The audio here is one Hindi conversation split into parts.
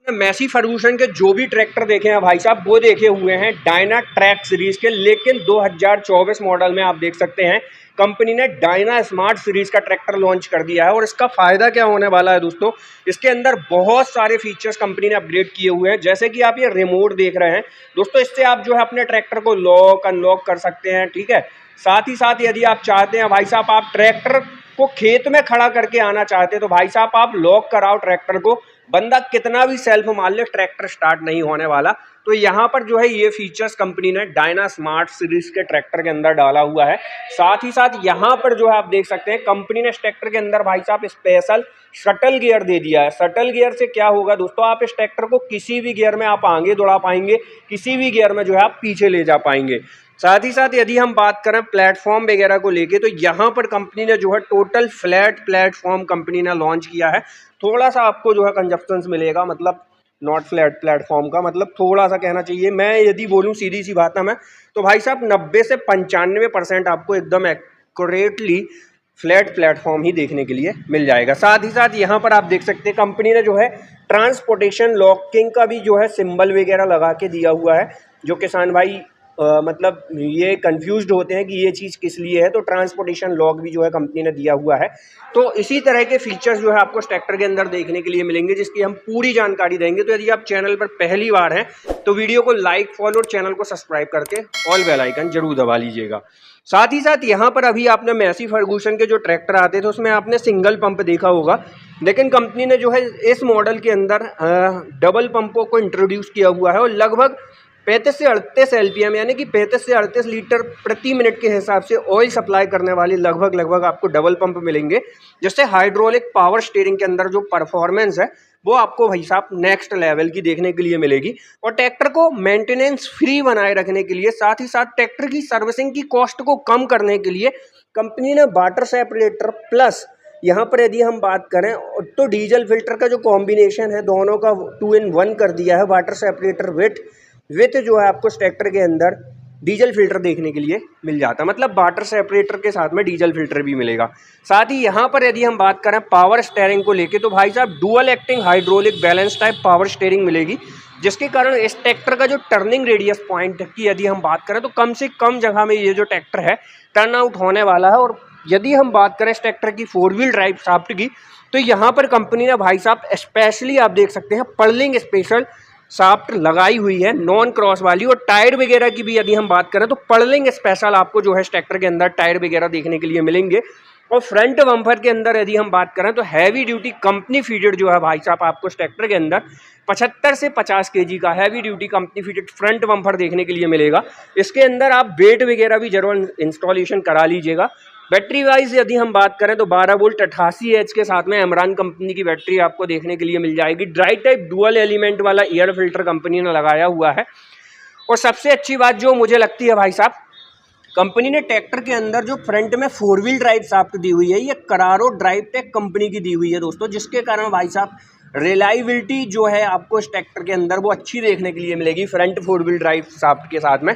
मैसी फर्गूसन के जो भी ट्रैक्टर देखे हैं भाई साहब वो देखे हुए हैं डायना ट्रैक सीरीज के, लेकिन 2024 मॉडल में आप देख सकते हैं कंपनी ने डायना स्मार्ट सीरीज का ट्रैक्टर लॉन्च कर दिया है। और इसका फायदा क्या होने वाला है दोस्तों, इसके अंदर बहुत सारे फीचर्स कंपनी ने अपग्रेड किए हुए हैं। जैसे कि आप ये रिमोट देख रहे हैं दोस्तों, इससे आप जो है अपने ट्रैक्टर को लॉक अनलॉक कर सकते हैं, ठीक है। साथ ही साथ यदि आप चाहते हैं भाई साहब आप ट्रैक्टर को खेत में खड़ा करके आना चाहते हैं तो भाई साहब आप लॉक कराओ ट्रैक्टर को, बंदा कितना भी सेल्फ मार ले ट्रैक्टर स्टार्ट नहीं होने वाला। तो यहाँ पर जो है ये फीचर्स कंपनी ने डायना स्मार्ट सीरीज के ट्रैक्टर के अंदर डाला हुआ है। साथ ही साथ यहाँ पर जो है आप देख सकते हैं कंपनी ने इस ट्रैक्टर के अंदर भाई साहब स्पेशल शटल गियर दे दिया है। शटल गियर से क्या होगा दोस्तों, आप इस ट्रैक्टर को किसी भी गियर में आप आगे दौड़ा पाएंगे, किसी भी गियर में जो है आप पीछे ले जा पाएंगे। साथ ही साथ यदि हम बात करें प्लेटफॉर्म वगैरह को लेके तो यहाँ पर कंपनी ने जो है टोटल फ्लैट प्लेटफॉर्म कंपनी ने लॉन्च किया है। थोड़ा सा आपको जो है कंजप्शंस मिलेगा, मतलब नॉट फ्लैट प्लेटफॉर्म का मतलब थोड़ा सा कहना चाहिए। मैं यदि बोलूँ सीधी सी बात ना मैं तो भाई साहब 90 से 95% आपको एकदम एक्यूरेटली फ्लैट प्लेटफॉर्म ही देखने के लिए मिल जाएगा। साथ ही साथ यहाँ पर आप देख सकते हैं कंपनी ने जो है ट्रांसपोर्टेशन लॉकिंग का भी जो है सिंबल वगैरह लगा के दिया हुआ है, जो किसान भाई मतलब ये कंफ्यूज्ड होते हैं कि ये चीज़ किस लिए है, तो ट्रांसपोर्टेशन लॉक भी जो है कंपनी ने दिया हुआ है। तो इसी तरह के फीचर्स जो है आपको इस ट्रैक्टर के अंदर देखने के लिए मिलेंगे, जिसकी हम पूरी जानकारी देंगे। तो यदि आप चैनल पर पहली बार हैं तो वीडियो को लाइक फॉलो और चैनल को सब्सक्राइब करके ऑल बेल आइकन जरूर दबा लीजिएगा। साथ ही साथ यहाँ पर अभी आपने मैसी फर्गूसन के जो ट्रैक्टर आते थे उसमें आपने सिंगल पंप देखा होगा, लेकिन कंपनी ने जो है इस मॉडल के अंदर डबल पंपों को इंट्रोड्यूस किया हुआ है और लगभग 35 से 38 एलपीएम यानी कि 35 से 38 लीटर प्रति मिनट के हिसाब से ऑयल सप्लाई करने वाली लगभग आपको डबल पंप मिलेंगे, जिससे हाइड्रोलिक पावर स्टीयरिंग के अंदर जो परफॉर्मेंस है वो आपको भाई साहब नेक्स्ट लेवल की देखने के लिए मिलेगी। और ट्रैक्टर को मेंटेनेंस फ्री बनाए रखने के लिए, साथ ही साथ ट्रैक्टर की सर्विसिंग की कॉस्ट को कम करने के लिए कंपनी ने वाटर सेपरेटर प्लस यहाँ पर यदि हम बात करें तो डीजल फिल्टर का जो कॉम्बिनेशन है दोनों का 2 in 1 कर दिया है। वाटर सेपरेटर विथ जो है आपको ट्रैक्टर के अंदर डीजल फिल्टर देखने के लिए मिल जाता है, मतलब वाटर सेपरेटर के साथ में डीजल फिल्टर भी मिलेगा। साथ ही यहाँ पर यदि हम बात करें पावर स्टीयरिंग को लेके तो भाई साहब dual acting hydraulic balance type power steering मिलेगी, जिसके कारण इस ट्रैक्टर का जो टर्निंग रेडियस पॉइंट की यदि हम बात करें तो कम से कम जगह में ये जो ट्रैक्टर है टर्न आउट होने वाला है। और यदि हम बात करें इस ट्रैक्टर की 4 व्हील ड्राइव शाफ्ट की तो यहाँ पर कंपनी ने भाई साहब स्पेशली आप देख सकते हैं पर्लिंग स्पेशल शाफ्ट लगाई हुई है नॉन क्रॉस वाली। और टायर वगैरह की भी यदि हम बात करें तो पर्लिंग स्पेशल आपको जो है ट्रैक्टर के अंदर टायर वगैरह देखने के लिए मिलेंगे। और फ्रंट बम्पर के अंदर यदि हम बात करें तो हैवी ड्यूटी कंपनी फीडेड जो है भाई साहब आपको ट्रैक्टर के अंदर 75 से 50 केजी का heavy duty company feeded front bumper देखने के लिए मिलेगा। इसके अंदर आप वेट वगैरह भी जरूर इंस्टॉलेशन करा लीजिएगा। बैटरी वाइज यदि हम बात करें तो 12 वोल्ट 88 एच के साथ में एमरान कंपनी की बैटरी आपको देखने के लिए मिल जाएगी। ड्राई टाइप डुअल एलिमेंट वाला एयर फिल्टर कंपनी ने लगाया हुआ है। और सबसे अच्छी बात जो मुझे लगती है भाई साहब, कंपनी ने ट्रैक्टर के अंदर जो फ्रंट में 4 व्हील ड्राइव शाफ्ट दी हुई है ये करारो ड्राइव टेक कंपनी की दी हुई है दोस्तों, जिसके कारण भाई साहब रिलायबिलिटी जो है आपको इस ट्रैक्टर के अंदर वो अच्छी देखने के लिए मिलेगी। फ्रंट 4 व्हील ड्राइव शाफ्ट के साथ में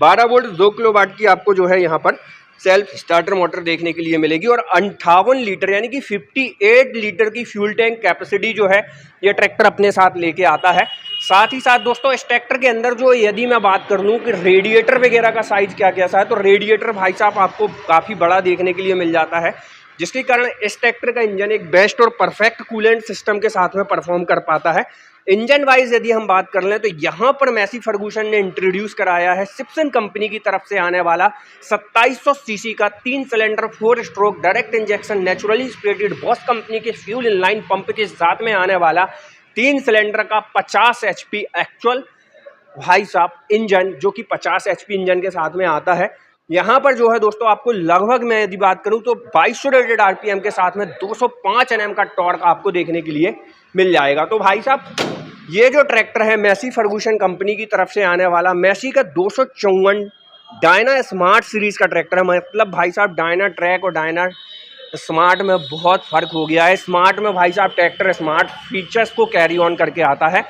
12 वोल्ट 2 किलोवाट की आपको जो है यहाँ पर सेल्फ स्टार्टर मोटर देखने के लिए मिलेगी। और 58 लीटर यानी कि 58 लीटर की फ्यूल टैंक कैपेसिटी जो है ये ट्रैक्टर अपने साथ लेके आता है। साथ ही साथ दोस्तों इस ट्रैक्टर के अंदर जो यदि मैं बात कर लूँ कि रेडिएटर वगैरह का साइज क्या कैसा है तो रेडिएटर भाई साहब आपको काफ़ी बड़ा देखने के लिए मिल जाता है, जिसके कारण इस ट्रैक्टर का इंजन एक बेस्ट और परफेक्ट कूलेंट सिस्टम के साथ में परफॉर्म कर पाता है। इंजन वाइज यदि हम बात कर लें तो यहाँ पर मैसी फर्गूसन ने इंट्रोड्यूस कराया है सिप्सन कंपनी की तरफ से आने वाला 2700 सीसी का 3 cylinder 4 stroke direct injection naturally spreaded boss company के फ्यूल इनलाइन पंप के साथ में आने वाला 3 सिलेंडर का 50 एचपी एक्चुअल भाई साहब इंजन, जो कि 50 एचपी इंजन के साथ में आता है। यहाँ पर जो है दोस्तों आपको लगभग मैं यदि बात करूँ तो 2200 रेटेड आरपीएम के साथ में 205 Nm का टॉर्क आपको देखने के लिए मिल जाएगा। तो भाई साहब ये जो ट्रैक्टर है मैसी फर्गूसन कंपनी की तरफ से आने वाला मैसी का 254 डायना स्मार्ट सीरीज का ट्रैक्टर है। मतलब भाई साहब डायना ट्रैक और डायना स्मार्ट में बहुत फर्क हो गया है। स्मार्ट में भाई साहब ट्रैक्टर स्मार्ट फीचर्स को कैरी ऑन करके आता है।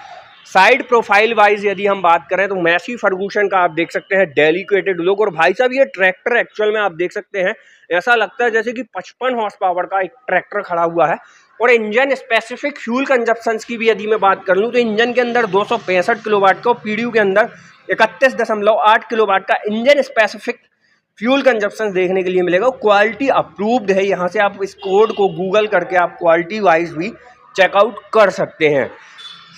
साइड प्रोफाइल वाइज यदि हम बात करें तो मैसी फर्गूसन का आप देख सकते हैं डेलिकेटेड लुक। और भाई साहब ये ट्रैक्टर एक्चुअल में आप देख सकते हैं ऐसा लगता है जैसे कि 55 हॉर्स पावर का एक ट्रैक्टर खड़ा हुआ है। और इंजन स्पेसिफिक फ्यूल कंजप्शंस की भी यदि मैं बात कर लूँ तो इंजन के अंदर 265 किलोवाट का और पीडीयू के अंदर 31.8 किलोवाट का इंजन स्पेसिफिक फ्यूल कंजप्शन देखने के लिए मिलेगा। क्वालिटी अप्रूव्ड है, यहाँ से आप इस कोड को गूगल करके आप क्वालिटी वाइज भी चेकआउट कर सकते हैं।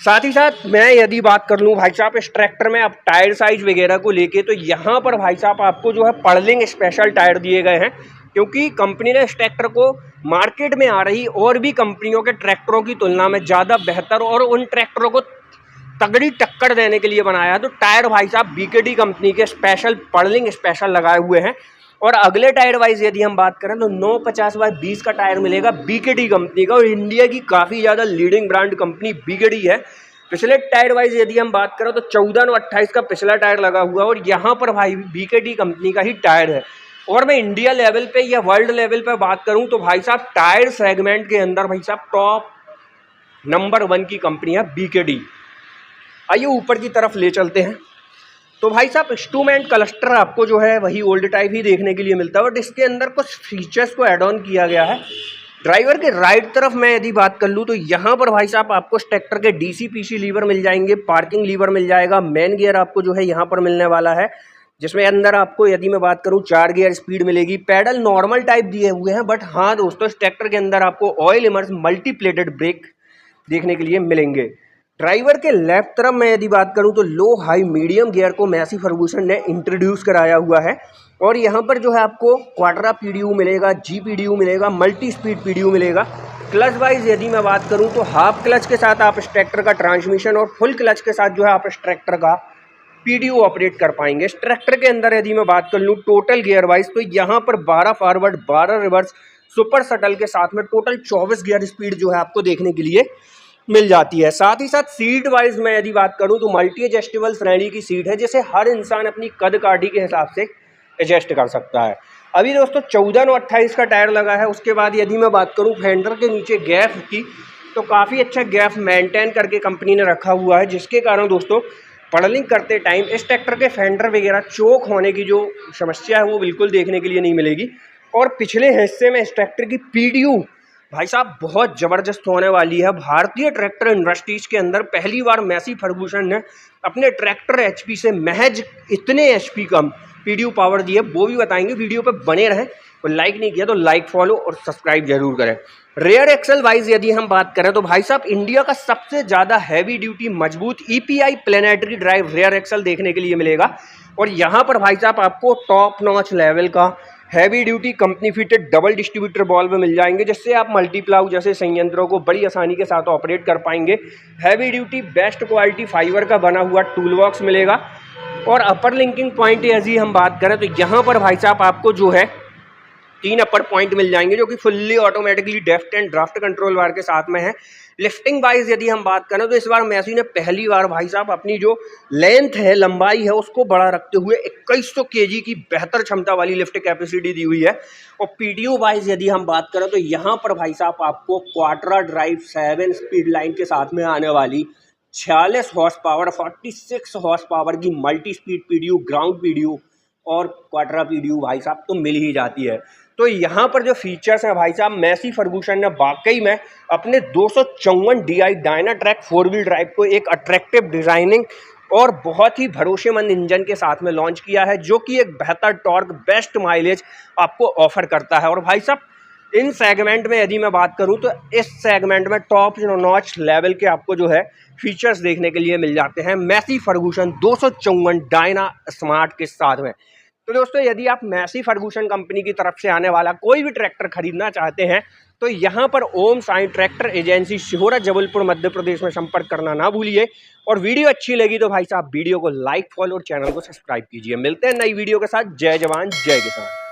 साथ ही साथ मैं यदि बात कर लूँ भाई साहब इस ट्रैक्टर में आप टायर साइज वगैरह को लेके, तो यहाँ पर भाई साहब आपको जो है पर्लिंग स्पेशल टायर दिए गए हैं, क्योंकि कंपनी ने इस ट्रैक्टर को मार्केट में आ रही और भी कंपनियों के ट्रैक्टरों की तुलना में ज़्यादा बेहतर और उन ट्रैक्टरों को तगड़ी टक्कर देने के लिए बनाया है। तो टायर भाई साहब बीकेडी कंपनी के स्पेशल पर्लिंग स्पेशल लगाए हुए हैं। और अगले टायर वाइज यदि हम बात करें तो 950/20 का टायर मिलेगा बीकेडी कंपनी का, और इंडिया की काफ़ी ज़्यादा लीडिंग ब्रांड कंपनी बीकेडी है। पिछले टायर वाइज यदि हम बात करें तो 14/28 का पिछला टायर लगा हुआ है, और यहाँ पर भाई बीकेडी कंपनी का ही टायर है। और मैं इंडिया लेवल पे या वर्ल्ड लेवल पे बात करूँ तो भाई साहब टायर सेगमेंट के अंदर भाई साहब टॉप नंबर 1 की कंपनी है बीकेडी। आइए ऊपर की तरफ ले चलते हैं। तो भाई साहब इंस्ट्रूमेंट क्लस्टर आपको जो है वही ओल्ड टाइप ही देखने के लिए मिलता है, बट इसके अंदर कुछ फीचर्स को ऐड ऑन किया गया है। ड्राइवर के राइट तरफ मैं यदि बात कर लूँ तो यहाँ पर भाई साहब आपको ट्रैक्टर के डीसी पीसी लीवर मिल जाएंगे, पार्किंग लीवर मिल जाएगा, मेन गियर आपको जो है यहाँ पर मिलने वाला है, जिसमें अंदर आपको यदि मैं बात करूँ 4 गियर स्पीड मिलेगी। पैडल नॉर्मल टाइप दिए हुए हैं, बट हाँ दोस्तों इस ट्रैक्टर के अंदर आपको ऑयल इमर्स मल्टीप्लेटेड ब्रेक देखने के लिए मिलेंगे। ड्राइवर के लेफ्ट तरफ मैं यदि बात करूं तो लो हाई मीडियम गियर को मैसी फर्गूसन ने इंट्रोड्यूस कराया हुआ है, और यहां पर जो है आपको क्वाड्रा पीडीयू मिलेगा, जी पीडीयू मिलेगा, मल्टी स्पीड पीडीयू मिलेगा। क्लच वाइज यदि मैं बात करूं तो हाफ क्लच के साथ आप इस ट्रैक्टर का ट्रांसमिशन और फुल क्लच के साथ जो है आप इस ट्रैक्टर का पीडीयू ऑपरेट कर पाएंगे। इस ट्रैक्टर के अंदर यदि मैं बात कर लूँ टोटल गियर वाइज तो यहाँ पर 12 फॉरवर्ड 12 रिवर्स सुपर शटल के साथ में टोटल 24 गियर स्पीड जो है आपको देखने के लिए मिल जाती है। साथ ही साथ सीट वाइज मैं यदि बात करूं तो मल्टी एडजस्टेबल श्रेणी की सीट है, जिसे हर इंसान अपनी कद काठी के हिसाब से एडजस्ट कर सकता है। अभी दोस्तों 14/28 का टायर लगा है। उसके बाद यदि मैं बात करूं फेंडर के नीचे गैप की, तो काफ़ी अच्छा गैप मेंटेन करके कंपनी ने रखा हुआ है, जिसके कारण दोस्तों पर्लिंग करते टाइम इस ट्रैक्टर के फेंडर वगैरह चोक होने की जो समस्या है वो बिल्कुल देखने के लिए नहीं मिलेगी। और पिछले हिस्से में इस ट्रैक्टर की पीडीयू भाई साहब बहुत ज़बरदस्त होने वाली है। भारतीय ट्रैक्टर इंडस्ट्रीज के अंदर पहली बार मैसी फर्गूसन ने अपने ट्रैक्टर एचपी से महज इतने एचपी कम पीडीयू पावर दी है, वो भी बताएंगे। वीडियो पे बने रहें, और लाइक नहीं किया तो लाइक, फॉलो और सब्सक्राइब जरूर करें। रेयर एक्सल वाइज यदि हम बात करें तो भाई साहब इंडिया का सबसे ज़्यादा हैवी ड्यूटी मजबूत EPI planetary drive rear axle देखने के लिए मिलेगा, और यहाँ पर भाई साहब आपको टॉप नॉच लेवल का heavy duty company fitted double distributor valve मिल जाएंगे, जिससे आप मल्टीप्लाउ जैसे संयंत्रों को बड़ी आसानी के साथ ऑपरेट कर पाएंगे। Heavy duty best quality fibre का बना हुआ टूल बॉक्स मिलेगा। और अपर लिंकिंग पॉइंट यदि हम बात करें तो यहाँ पर भाई साहब आपको जो है 3 अपर पॉइंट मिल जाएंगे, जो कि fully automatically deft and draft control bar के साथ में है। लिफ्टिंग वाइज यदि हम बात करें तो इस बार मैसी ने पहली बार भाई साहब अपनी जो लेंथ है, लंबाई है, उसको बड़ा रखते हुए 2100 kg की बेहतर क्षमता वाली लिफ्ट कैपेसिटी दी हुई है। और पीडीयू वाइज यदि हम बात करें तो यहाँ पर भाई साहब आपको क्वाड्रा ड्राइव 7 स्पीड लाइन के साथ में आने वाली 46 हॉर्स पावर 46 हॉर्स पावर की multi speed PDU, ground PDU और क्वाड्रा पीडीयू भाई साहब तो मिल ही जाती है। तो यहाँ पर जो फीचर्स हैं भाई साहब मैसी फर्गूसन ने वाकई में अपने 254 DI डायनाट्रैक 4 व्हील ड्राइव को एक अट्रैक्टिव डिजाइनिंग और बहुत ही भरोसेमंद इंजन के साथ में लॉन्च किया है, जो कि एक बेहतर टॉर्क, बेस्ट माइलेज आपको ऑफर करता है। और भाई साहब इन सेगमेंट में यदि मैं बात करूं तो इस सेगमेंट में टॉप नॉच लेवल के आपको जो है फीचर्स देखने के लिए मिल जाते हैं मैसी फर्गूसन 254 डायना स्मार्ट के साथ में। तो दोस्तों यदि आप मैसी फर्गूसन कंपनी की तरफ से आने वाला कोई भी ट्रैक्टर खरीदना चाहते हैं तो यहाँ पर ओम साई ट्रैक्टर एजेंसी शिहोरा जबलपुर मध्य प्रदेश में संपर्क करना ना भूलिए। और वीडियो अच्छी लगी तो भाई साहब वीडियो को लाइक, फॉलो और चैनल को सब्सक्राइब कीजिए। मिलते हैं नई वीडियो के साथ। जय जवान जय किसान।